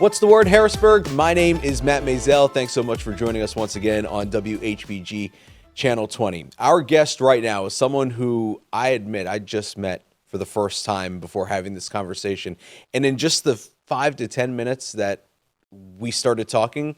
What's the word, Harrisburg? My name is Matt Maisel. Thanks so much for joining us once again on WHBG Channel 20. Our guest right now is someone who I admit I just met for the first time before having this conversation. And in just the 5 to 10 minutes that we started talking,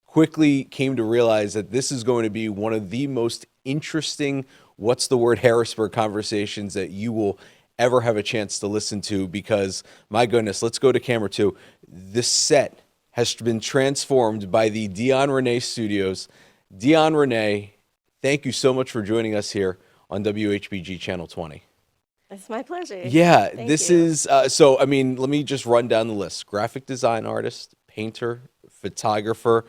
quickly came to realize that this is going to be one of the most interesting What's the Word Harrisburg conversations that you will ever have a chance to listen to, because my goodness, let's go to camera 2. This set has been transformed by the Dionn Reneé studios. Dionn Reneé, thank you so much for joining us here on WHBG Channel 20. It's my pleasure. Yeah, Thank this you. is, let me just run down the list. Graphic design artist, painter, photographer,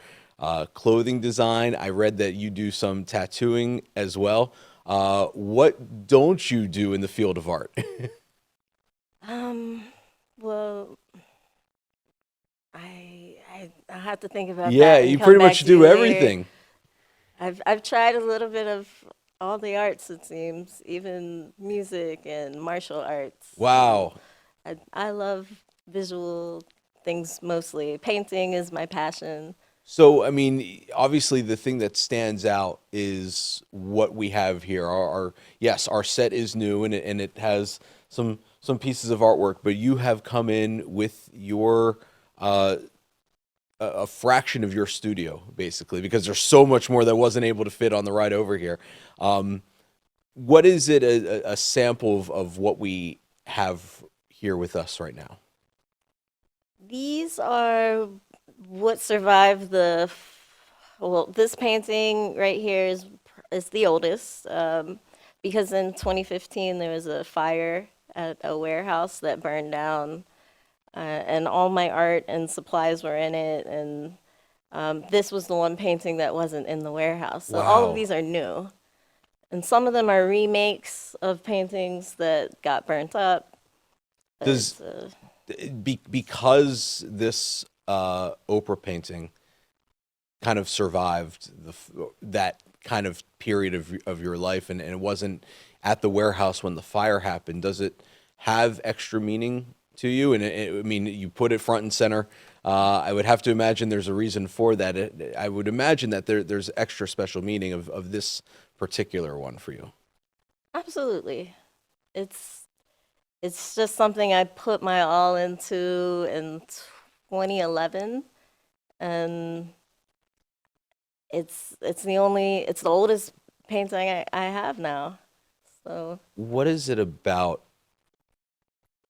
clothing design. I read that you do some tattooing as well. What don't you do in the field of art? Um, well, I have to think about Yeah, that and you come pretty back much to you do later. everything. I've tried a little bit of all the arts, it seems, even music and martial arts. Wow. I love visual things mostly. Painting is my passion. So, I mean, obviously the thing that stands out is what we have here. Yes, our set is new and it has some pieces of artwork, but you have come in with your a fraction of your studio, basically, because there's so much more that wasn't able to fit on the ride over here. Um, what is it, a sample of what we have here with us right now? These are what survived well, this painting right here is the oldest, because in 2015 there was a fire at a warehouse that burned down, and all my art and supplies were in it, and this was the one painting that wasn't in the warehouse. So all of Wow. these are new, and some of them are remakes of paintings that got burnt up. Does But because this Oprah painting kind of survived that kind of period of your life, and it wasn't at the warehouse when the fire happened, does it have extra meaning to you? And I mean, you put it front and center. I would have to imagine there's a reason for that. I would imagine that there's extra special meaning of this particular one for you. absolutely, it's It's just something I put my all into in 2011, and it's the oldest painting I have now. So What is it about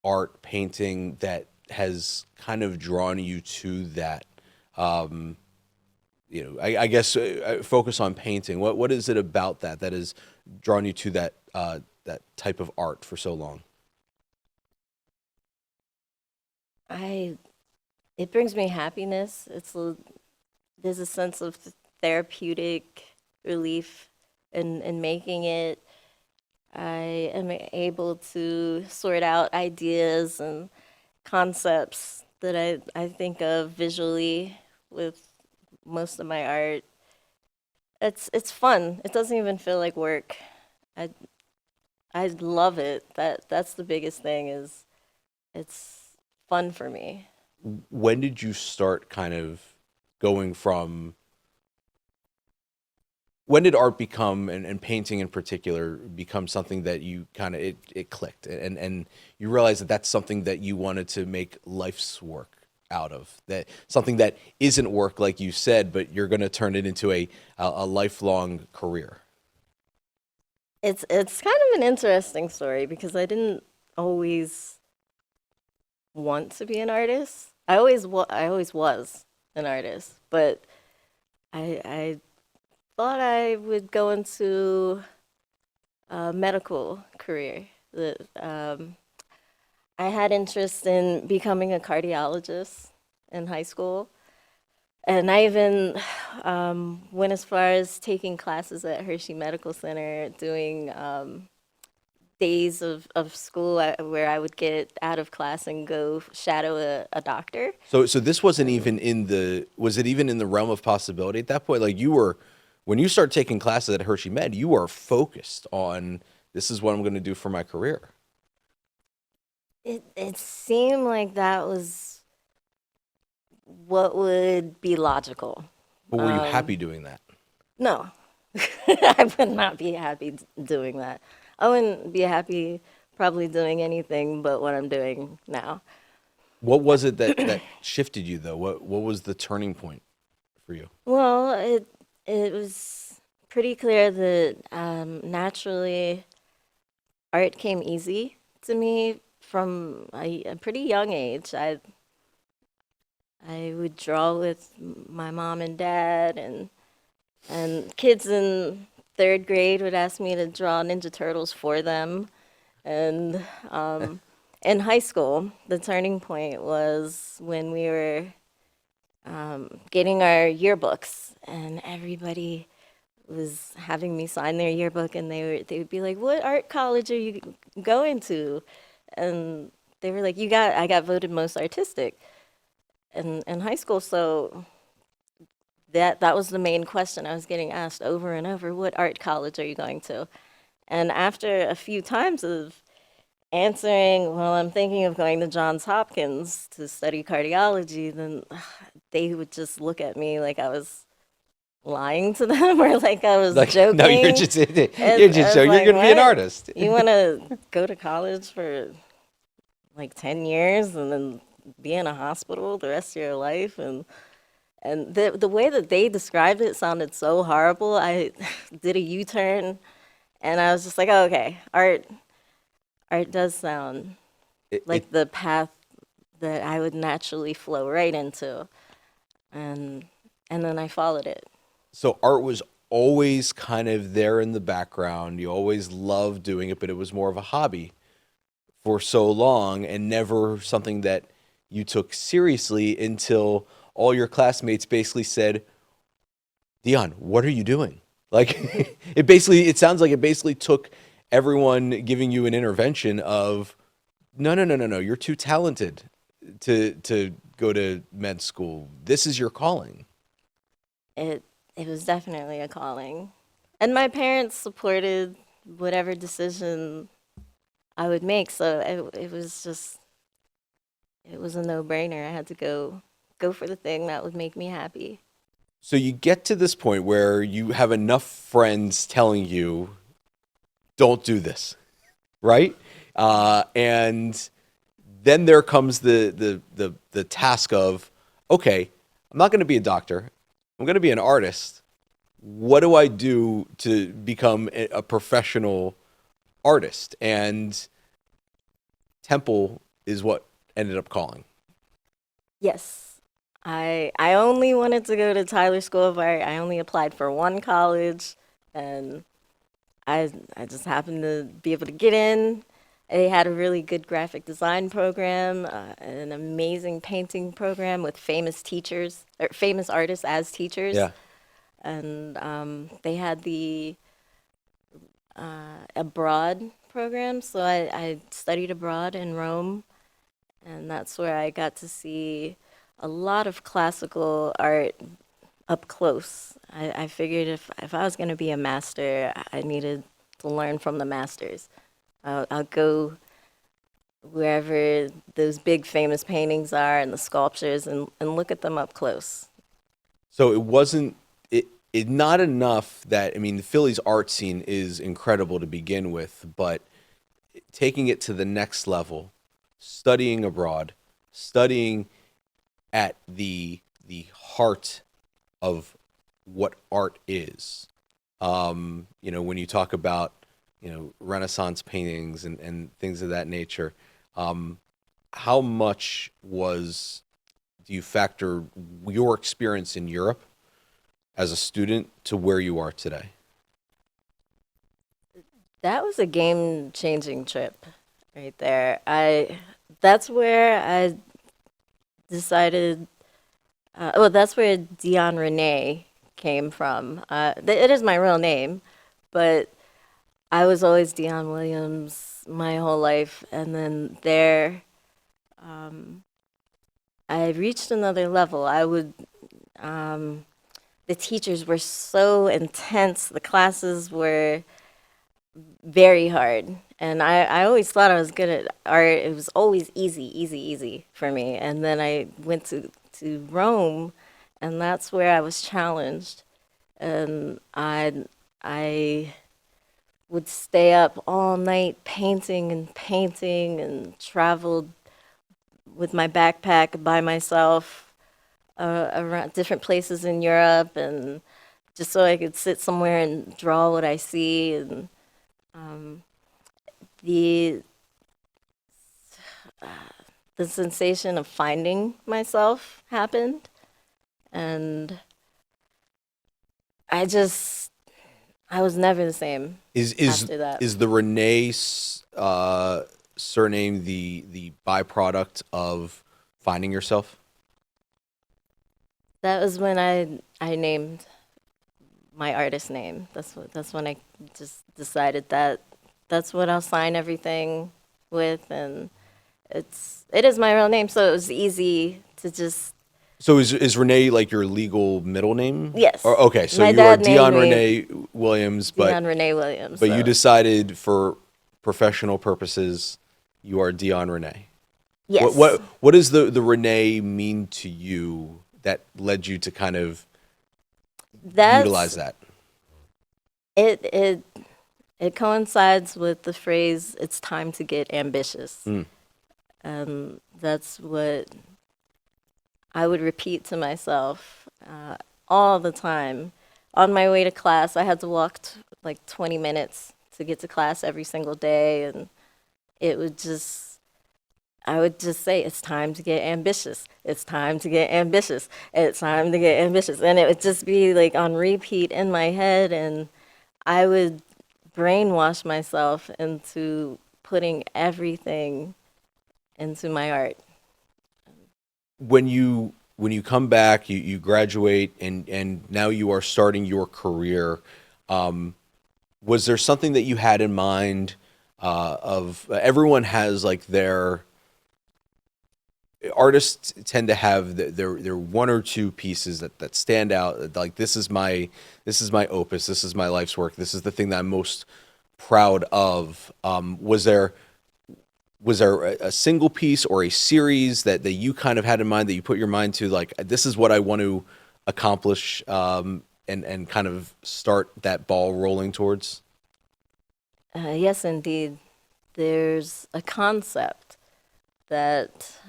art painting that has kind of drawn you to that? Um, I guess focus on painting. What is it about that has drawn you to that type of art for so long? I it brings me happiness. There's a sense of therapeutic relief in making it. I am able to sort out ideas and concepts that I think of visually with most of my art. It's fun. It doesn't even feel like work. I I love it. That's the biggest thing is it's fun for me. When did you start kind of going from when did art become, and painting in particular, become something that you kind of it clicked, and you realized that that's something that you wanted to make life's work out of, that something that isn't work like you said, but you're going to turn it into a lifelong career. It's kind of an interesting story because I didn't always want to be an artist. I always was an artist, but I thought I would go into a medical career. I had interest in becoming a cardiologist in high school, and I even went as far as taking classes at Hershey Medical Center, doing days of school where I would get out of class and go shadow a doctor. So this wasn't And even was it even in the realm of possibility at that point? Like, when you start taking classes at Hershey Med, you are focused on, this is what I'm going to do for my career. it seemed like that was what would be logical. But were you happy doing that? No, I would not be happy doing that. I wouldn't be happy probably doing anything but what I'm doing now. What was it that shifted you though? What was the turning point for you? Well, it was pretty clear that naturally art came easy to me from a pretty young age. I would draw with my mom and dad, and kids in third grade would ask me to draw Ninja Turtles for them. And in high school, the turning point was when we were getting our yearbooks, and everybody was having me sign their yearbook, and they would be like, "What art college are you going to?" And they were like, I got voted most artistic in high school, so that was the main question I was getting asked over and over. What art college are you going to? And after a few times of answering, well, I'm thinking of going to Johns Hopkins to study cardiology, then they would just look at me like I was lying to them or like I was Like, joking. no, you're just I so was you're like, gonna be an "What? artist. You want to go to college for like 10 years and then be in a hospital the rest of your life?" And the way that they described it sounded so horrible. I did a U-turn and I was just like, oh, okay, art does sound It like the path that I would naturally flow right into. And then I followed it. So art was always kind of there in the background. You always loved doing it, but it was more of a hobby for so long and never something that you took seriously until all your classmates basically said, Dionn, what are you doing? Like it sounds like it basically took everyone giving you an intervention of no, you're too talented to go to med school. This is your calling. It it was definitely a calling. And my parents supported whatever decision I would make, so it was just it was a no-brainer. I had to go for the thing that would make me happy. So you get to this point where you have enough friends telling you, don't do this, right? And then there comes the task of, okay, I'm not going to be a doctor. I'm going to be an artist. What do I do to become a professional artist? And Temple is what ended up calling. Yes. I only wanted to go to Tyler School of Art. I only applied for one college, and I just happened to be able to get in. They had a really good graphic design program, an amazing painting program with famous teachers or famous artists as teachers, Yeah. and they had the abroad program. So I studied abroad in Rome, and that's where I got to see a lot of classical art up close. I figured if I was going to be a master, I needed to learn from the masters. I'll go wherever those big famous paintings are and the sculptures and look at them up close. So it wasn't it not enough that I mean the Philly's art scene is incredible to begin with, but taking it to the next level, studying abroad, studying at the heart of what art is. When you talk about, Renaissance paintings and things of that nature, how much do you factor your experience in Europe as a student to where you are today? That was a game-changing trip right there. That's where I decided. Well, that's where Dionn Reneé came from. It is my real name, but I was always Dionn Williams my whole life, and then there, I reached another level. The teachers were so intense. The classes were very hard. And I always thought I was good at art. It was always easy for me. And then I went to to Rome, and that's where I was challenged. And I would stay up all night painting and traveled with my backpack by myself around different places in Europe, and just so I could sit somewhere and draw what I see. And the the sensation of finding myself happened, and I was never the same after that. Is the Renee surname the byproduct of finding yourself? That was when I named my artist name. That's when I just decided that that's what I'll sign everything with, and it is my real name, so it was easy to just. So is Renee like your legal middle name? Yes. Or, okay, so My you are dad named Dionn me Renee Williams, Dionn Renee Williams. but so. you decided for professional purposes you are Dionn Renee. Yes. What does the Renee mean to you that led you to kind of utilize that? It coincides with the phrase "it's time to get ambitious." That's what I would repeat to myself all the time. On my way to class, I had to walk like 20 minutes to get to class every single day, and I would just say, "It's time to get ambitious. It's time to get ambitious. It's time to get ambitious." And it would just be like on repeat in my head, and I would brainwash myself into putting everything into my art. When you come back, you graduate, and now you are starting your career. Was there something that you had in mind? Of everyone has like their artists tend to have their one or two pieces that stand out. Like this is my opus. This is my life's work. This is the thing that I'm most proud of. Was there a single piece or a series that you kind of had in mind that you put your mind to, like, this is what I want to accomplish, and kind of start that ball rolling towards? Yes, indeed. There's a concept that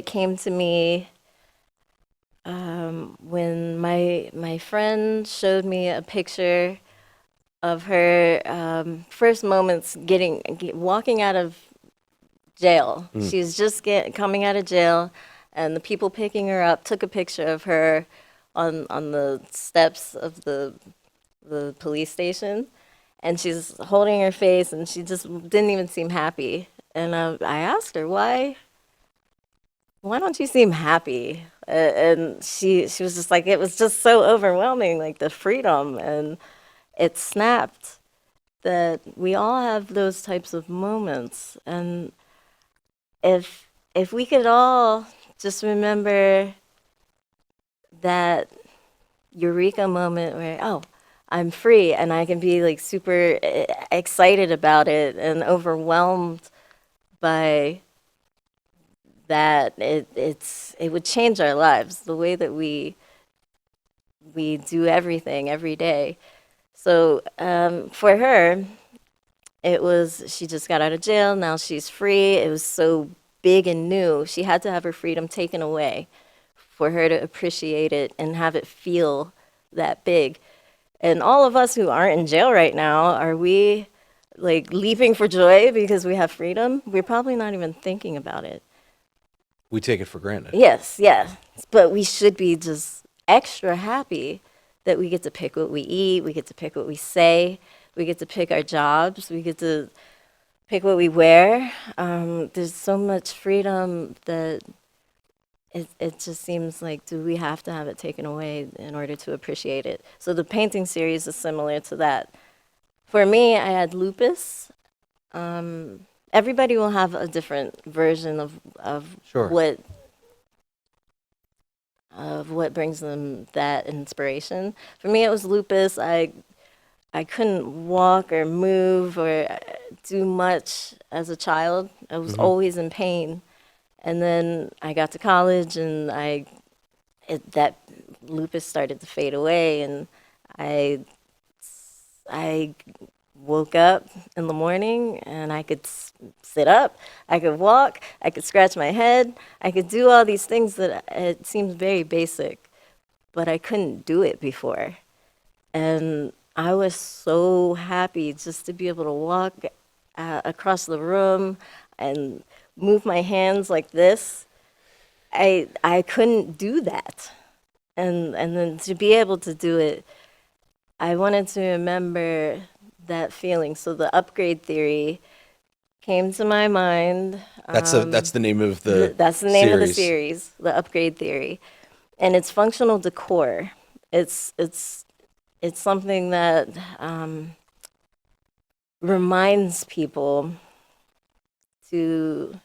came to me when my friend showed me a picture of her first moments walking out of jail. She's just coming out of jail, and the people picking her up took a picture of her on the steps of the police station, and she's holding her face, and she just didn't even seem happy. And I asked her, why don't you seem happy? And she was just like, it was just so overwhelming, like the freedom, and it snapped that we all have those types of moments. And if we could all just remember that eureka moment where, oh, I'm free, and I can be like super excited about it and overwhelmed by that, it would change our lives, the way that we do everything every day. So for her, it was, she just got out of jail, now she's free. It was so big and new. She had to have her freedom taken away for her to appreciate it and have it feel that big. And all of us who aren't in jail right now, are we like leaping for joy because we have freedom? We're probably not even thinking about it. We take it for granted. Yes, yeah. But we should be just extra happy that we get to pick what we eat, we get to pick what we say, we get to pick our jobs, we get to pick what we wear. There's so much freedom that it just seems like, do we have to have it taken away in order to appreciate it? So the painting series is similar to that. For me, I had lupus. Everybody will have a different version of Sure. what brings them that inspiration. For me, it was lupus. I couldn't walk or move or do much as a child. I was always in pain. And then I got to college, and that lupus started to fade away, and I I woke up in the morning and I could sit up, I could walk, I could scratch my head, I could do all these things that it seems very basic, but I couldn't do it before. And I was so happy just to be able to walk across the room and move my hands like this. I couldn't do that. And then to be able to do it, I wanted to remember that feeling. So the upgrade theory came to my mind. That's the name of the That's the name of the series. series, the upgrade theory, and it's functional decor. It's it's it's something that reminds people to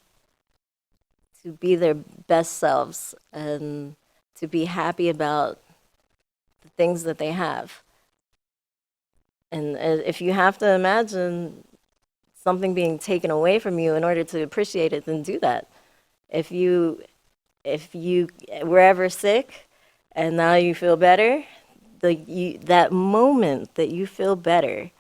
be their best selves and to be happy about the things that they have. And if you have to imagine something being taken away from you in order to appreciate it, then do that. If you were ever sick and now you feel better, that moment that you feel better,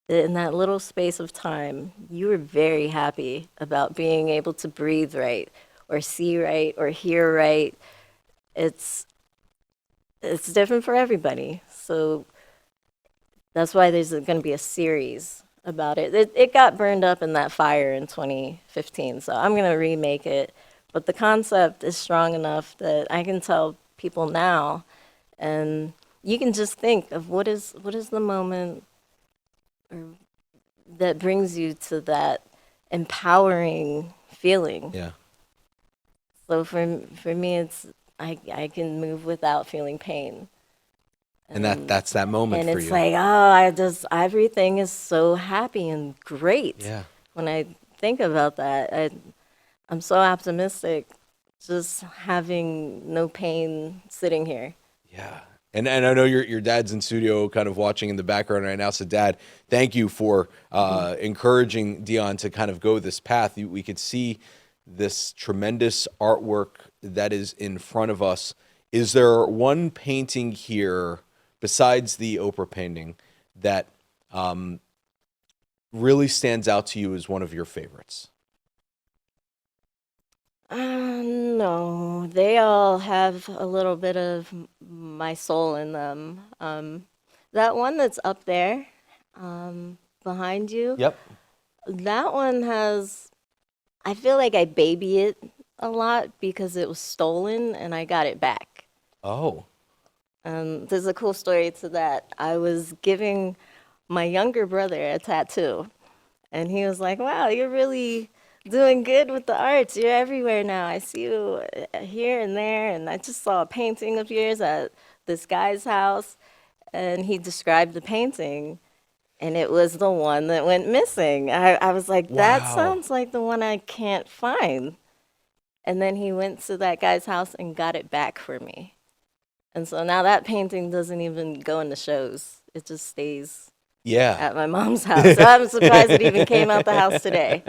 in that little space of time, you were very happy about being able to breathe right, or see right, or hear right. It's it's different for everybody. So that's why there's going to be a series about it. It got burned up in that fire in 2015, so I'm going to remake it. But the concept is strong enough that I can tell people now, and you can just think of what is the moment that brings you to that empowering feeling. Yeah. So for me, it's I can move without feeling pain. And that's that moment And for it's you. like, oh, I just, everything is so happy and great. Yeah. When I think about that, I'm so optimistic just having no pain sitting here. Yeah. And I know your dad's in studio kind of watching in the background right now. So Dad, thank you for encouraging Dionn to kind of go this path. We could see this tremendous artwork that is in front of us. Is there one painting here besides the Oprah painting that really stands out to you as one of your favorites? No, they all have a little bit of my soul in them. That one that's up there, behind you, Yep. that one has, I feel like I baby it a lot because it was stolen and I got it back. Oh. There's a cool story to that. I was giving my younger brother a tattoo, and he was like, "Wow, you're really doing good with the arts. You're everywhere now. I see you here and there." And I just saw a painting of yours at this guy's house, and he described the painting, and it was the one that went missing. I was like, "That Wow. sounds like the one I can't find." And then he went to that guy's house and got it back for me. And so now that painting doesn't even go in the shows. It just stays Yeah. at my mom's house. So I'm surprised it even came out the house today.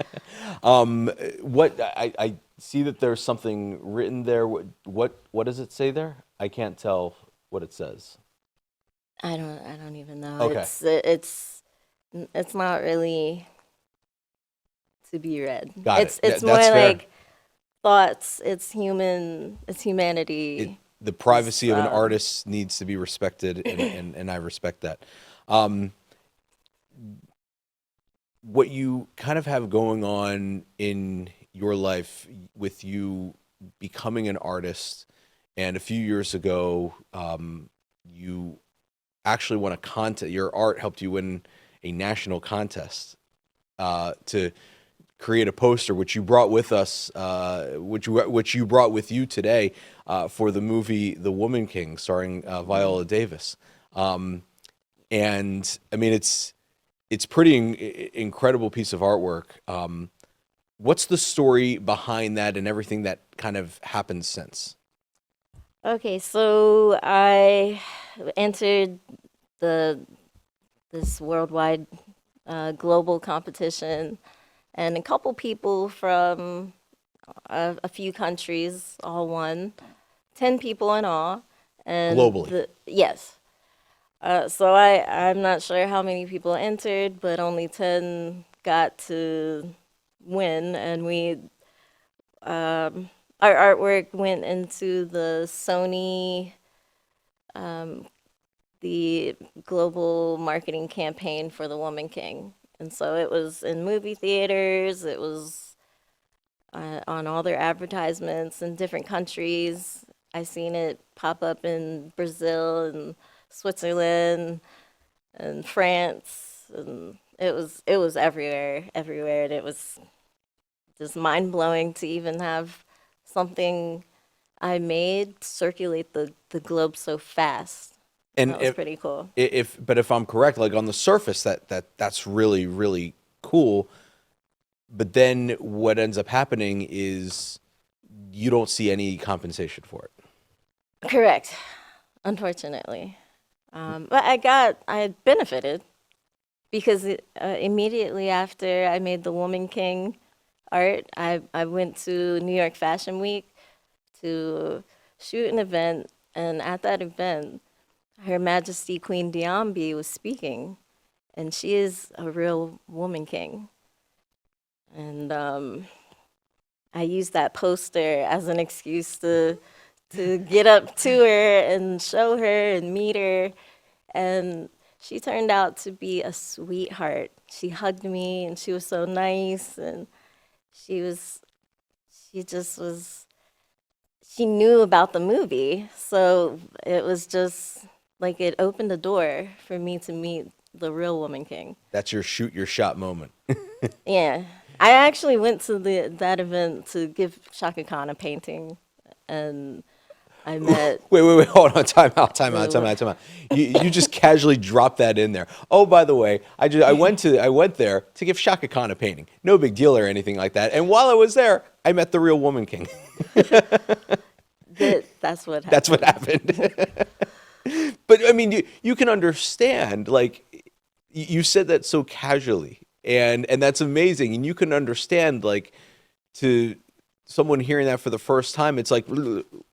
What I see that there's something written there. What does it say there? I can't tell what it says. I don't even know. Okay. It's not really to be read. Got it. It's more That's fair. like thoughts. It's humanity. The privacy of an um, artist needs to be respected, and I respect that. Um, what you kind of have going on in your life with you becoming an artist, and a few years ago, you actually won a contest. Your art helped you win a national contest to create a poster, which you brought with us, which you brought with you today for the movie The Woman King, starring Viola Davis. And I mean, it's pretty incredible piece of artwork. What's the story behind that and everything that kind of happened since? Okay, so I entered the this worldwide global competition, and a couple people from a few countries, all won, 10 people in all. And Globally. yes. So I'm not sure how many people entered, but only 10 got to win. And our artwork went into the Sony, the global marketing campaign for the Woman King. And so it was in movie theaters, it was on all their advertisements in different countries. I seen it pop up in Brazil and Switzerland and France, and it was everywhere, and it was just mind blowing to even have something I made circulate the globe so fast. And That was pretty cool. if I'm correct, like on the surface, that's really really cool. But then what ends up happening is you don't see any compensation for it. Correct, unfortunately. But I benefited because immediately after I made the Woman King art, I went to New York Fashion Week to shoot an event, and at that event, Her Majesty Queen Dionn was speaking, and she is a real woman king. And I used that poster as an excuse to get up to her and show her and meet her. And she turned out to be a sweetheart. She hugged me and she was so nice, and she was she just was she knew about the movie. So it was just like it opened the door for me to meet the real Woman King. That's your shoot your shot moment. Yeah. I actually went to that event to give Shaka Khan a painting, and I met Wait, hold on, time out. the You just casually dropped that in there. Oh, by the way, I went there to give Shaka Khan a painting. No big deal or anything like that. And while I was there, I met the real Woman King. that's what happened. That's what happened. But I mean, you can understand, like you said that so casually, and that's amazing, and you can understand, like, to someone hearing that for the first time, it's like,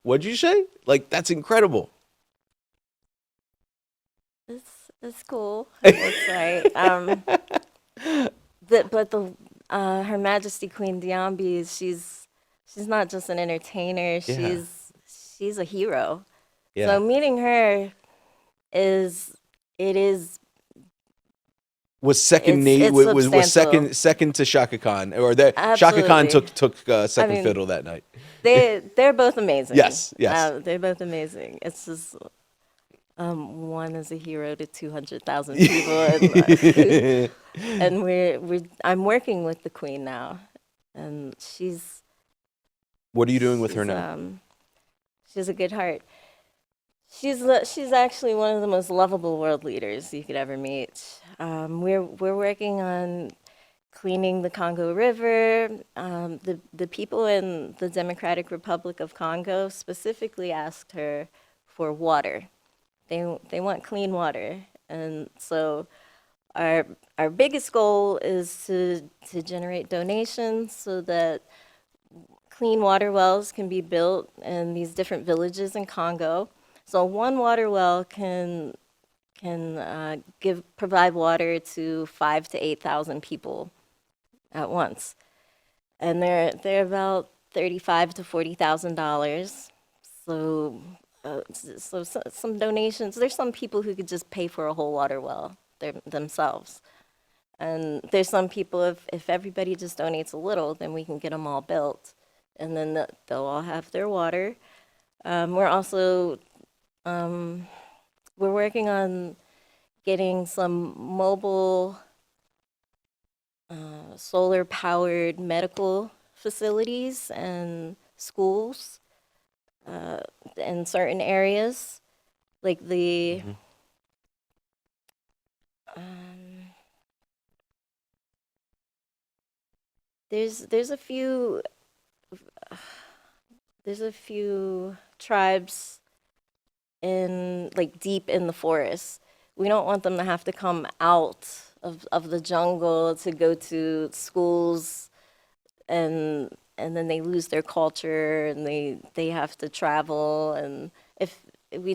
what'd you say? Like, that's incredible. It's cool. It's right. But the Her Majesty Queen Dionn, she's not just an entertainer. Yeah. She's a hero. Yeah. So meeting her is it is Was second it's was substantial. second to Shaka Khan, or that Shaka Khan Absolutely. took second mean, fiddle that night. they're both amazing. Yes, yes. They're both amazing. It's just one is a hero to 200,000 people, and I'm working with the queen now, and What are you doing with her now? She's a good heart. She's actually one of the most lovable world leaders you could ever meet. We're working on cleaning the Congo River. The people in the Democratic Republic of Congo specifically asked her for water. They want clean water, and so our biggest goal is to generate donations so that clean water wells can be built in these different villages in Congo. So one water well can provide water to 5 to 8,000 people at once, and they're about $35,000 to $40,000. So some donations. There's some people who could just pay for a whole water well themselves, and there's some people if everybody just donates a little, then we can get them all built, and then they'll all have their water. We're also we're working on getting some mobile solar-powered medical facilities and schools in certain areas, like um, there's a few tribes in like deep in the forest. We don't want them to have to come out of the jungle to go to schools and and then they lose their culture and they have to travel. And if we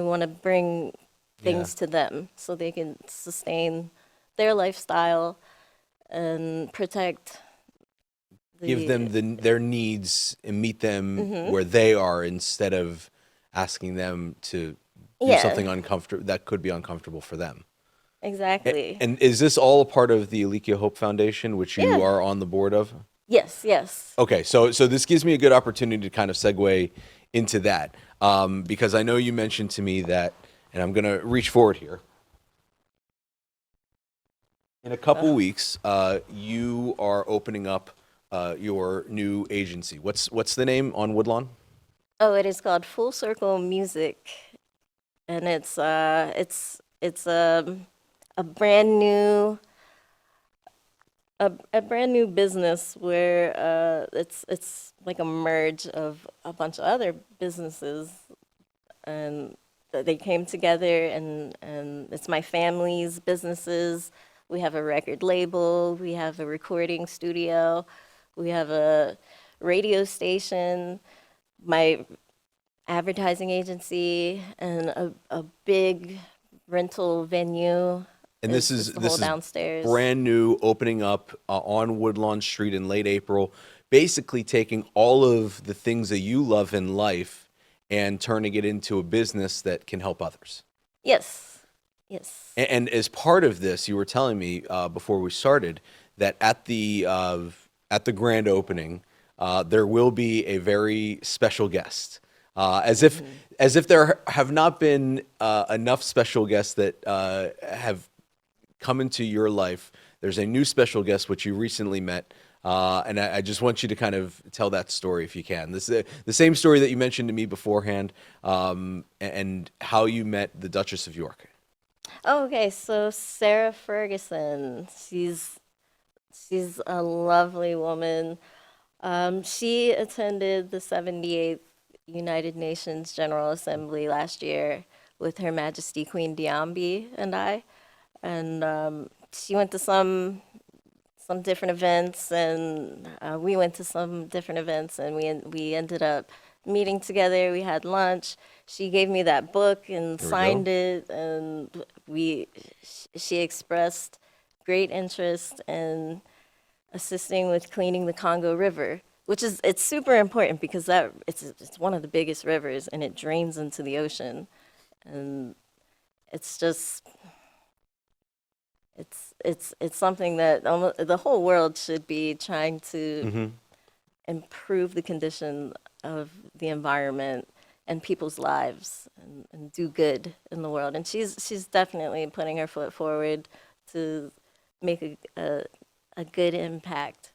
want to bring things to them so they can sustain their lifestyle and protect Give them their needs and meet them where they are instead of asking them to do something uncomfortable that could be uncomfortable for them. Exactly. And is this all a part of the Elikia Hope Foundation, which you are on the board of? Yes. Okay, so this gives me a good opportunity to kind of segue into that, because I know you mentioned to me that, and I'm going to reach forward here. In a couple weeks, you are opening up your new agency. What's the name on Woodlawn? Oh, it is called Full Circle Music, and it's a brand new a brand new business where it's like a merge of a bunch of other businesses, and they came together, and it's my family's businesses. We have a record label, we have a recording studio, we have a radio station, my advertising agency, and a big rental venue. And this is the whole downstairs. Brand new, opening up on Woodlawn Street in late April, basically taking all of the things that you love in life and turning it into a business that can help others. Yes. And as part of this, you were telling me before we started that at the grand opening, there will be a very special guest. As if there have not been enough special guests that have come into your life, there's a new special guest which you recently met, and I just want you to kind of tell that story if you can. This is the same story that you mentioned to me beforehand, and how you met the Duchess of York. Oh, okay, so Sarah Ferguson, she's a lovely woman. She attended the 78th United Nations General Assembly last year with Her Majesty Queen Dionn and I. And she went to some different events, and we went to some different events, and we ended up meeting together. We had lunch. She gave me that book and signed it, and she expressed great interest in assisting with cleaning the Congo River, which it's super important because it's one of the biggest rivers, and it drains into the ocean, and it's just. It's something that the whole world should be trying to improve the condition of the environment and people's lives, and do good in the world. And she's definitely putting her foot forward to make a good impact.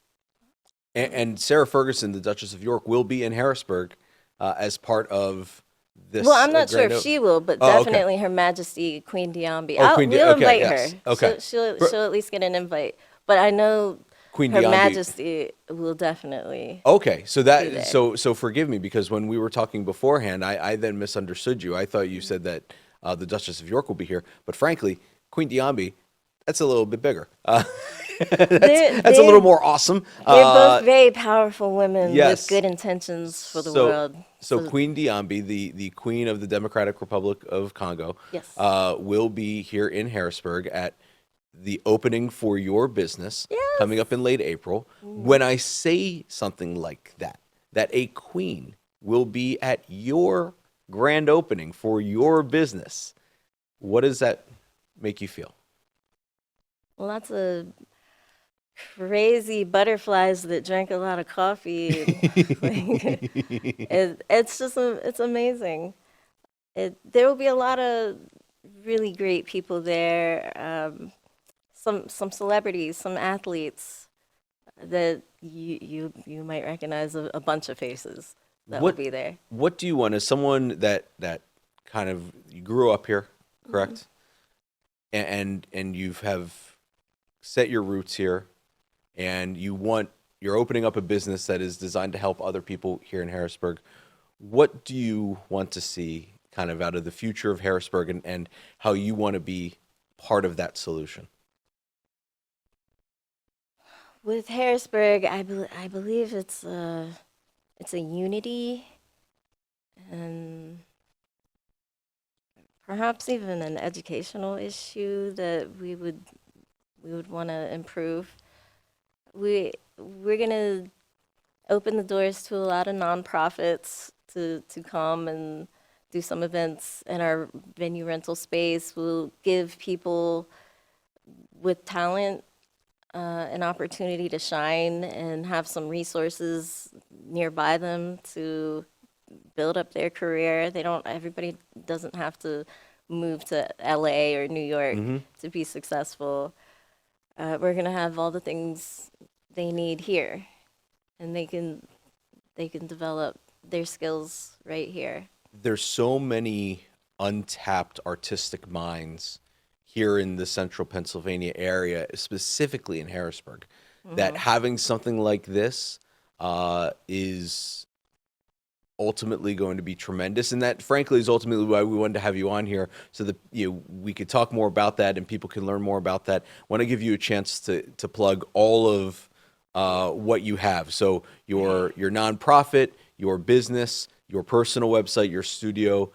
And Sarah Ferguson, the Duchess of York, will be in Harrisburg as part of this. Well, I'm not sure if she will, but definitely Her Majesty Queen Dionn. We'll invite her. Okay. She'll at least get an invite. But I know Queen Her Dionn Majesty will definitely. Okay, so forgive me, because when we were talking beforehand, I then misunderstood you. I thought you said that the Duchess of York will be here, but frankly, Queen Dionn, that's a little bit bigger. That's a little more awesome. They're both very powerful women yes. with good intentions for the world. So Queen Dionn, the Queen of the Democratic Republic of Congo, Yes. will be here in Harrisburg at the opening for your business coming up in late April. When I say something like that a queen will be at your grand opening for your business, what does that make you feel? Well, lots of crazy butterflies that drank a lot of coffee. It's amazing. There will be a lot of really great people there. Some celebrities, some athletes that you might recognize a bunch of faces that will be there. What do you want, as someone that kind of, you grew up here, correct? And you have set your roots here, and you're opening up a business that is designed to help other people here in Harrisburg. What do you want to see kind of out of the future of Harrisburg, and how you want to be part of that solution? With Harrisburg, I believe it's a unity and perhaps even an educational issue that we would want to improve. We're gonna open the doors to a lot of nonprofits to come and do some events in our venue rental space. We'll give people with talent an opportunity to shine and have some resources nearby them to build up their career. Everybody doesn't have to move to LA or New York to be successful. We're gonna have all the things they need here, and they can develop their skills right here. There's so many untapped artistic minds here in the central Pennsylvania area, specifically in Harrisburg, that having something like this is ultimately going to be tremendous. And that, frankly, is ultimately why we wanted to have you on here, so that we could talk more about that and people can learn more about that. I want to give you a chance to plug all of what you have. So your nonprofit, your business, your personal website, your studio,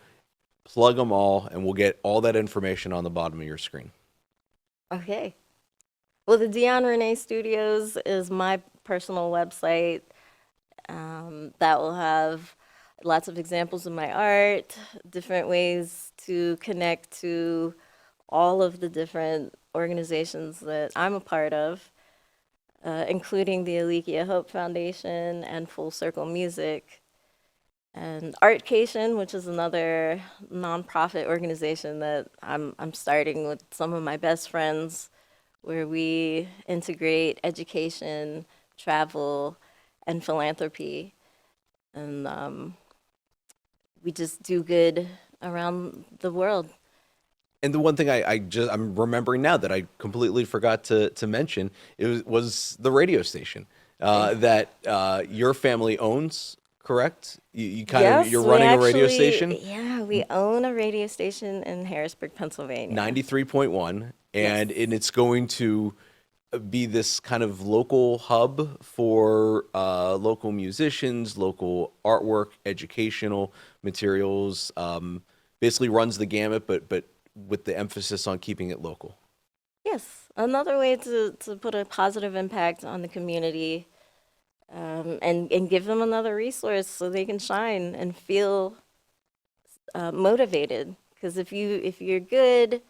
plug them all, and we'll get all that information on the bottom of your screen. Okay. Well, the Dionn Reneé Studios is my personal website that will have lots of examples of my art, different ways to connect to all of the different organizations that I'm a part of, including the Elikia Hope Foundation and Full Circle Music. And Artcation, which is another nonprofit organization that I'm starting with some of my best friends, where we integrate education, travel, and philanthropy. And we just do good around the world. And the one thing I'm remembering now that I completely forgot to mention, was the radio station that your family owns. Correct? You're running a radio station? Yeah, we own a radio station in Harrisburg, Pennsylvania. 93.1, and Yes. it's going to be this kind of local hub for local musicians, local artwork, educational materials. Basically runs the gamut, but with the emphasis on keeping it local. Yes, another way to put a positive impact on the community. And give them another resource so they can shine and feel motivated. Because if you're good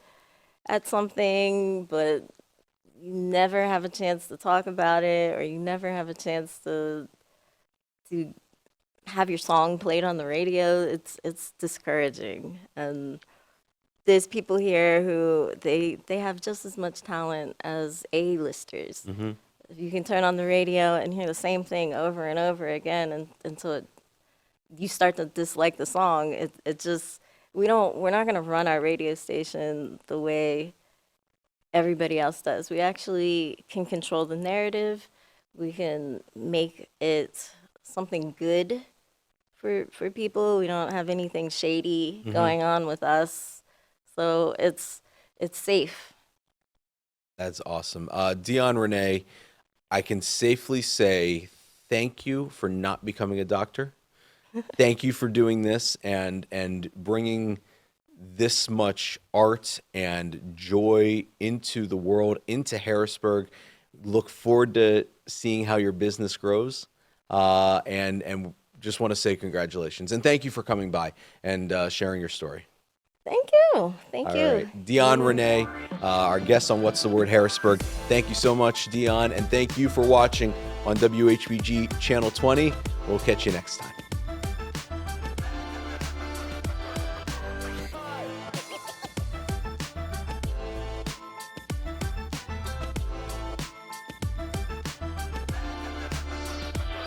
at something, but you never have a chance to talk about it, or you never have a chance to have your song played on the radio, it's discouraging. And there's people here who they have just as much talent as A-listers. If you can turn on the radio and hear the same thing over and over again until you start to dislike the song, it just, we're not going to run our radio station the way everybody else does. We actually can control the narrative. We can make it something good for people. We don't have anything shady going on with us. So it's safe. That's awesome. Dionn Reneé, I can safely say thank you for not becoming a doctor. Thank you for doing this and bringing this much art and joy into the world, into Harrisburg. Look forward to seeing how your business grows, and just want to say congratulations and thank you for coming by and sharing your story. Thank you. Thank you. All right. Dionn Reneé, our guest on What's the Word Harrisburg. Thank you so much, Dionn, and thank you for watching on WHBG Channel 20. We'll catch you next time.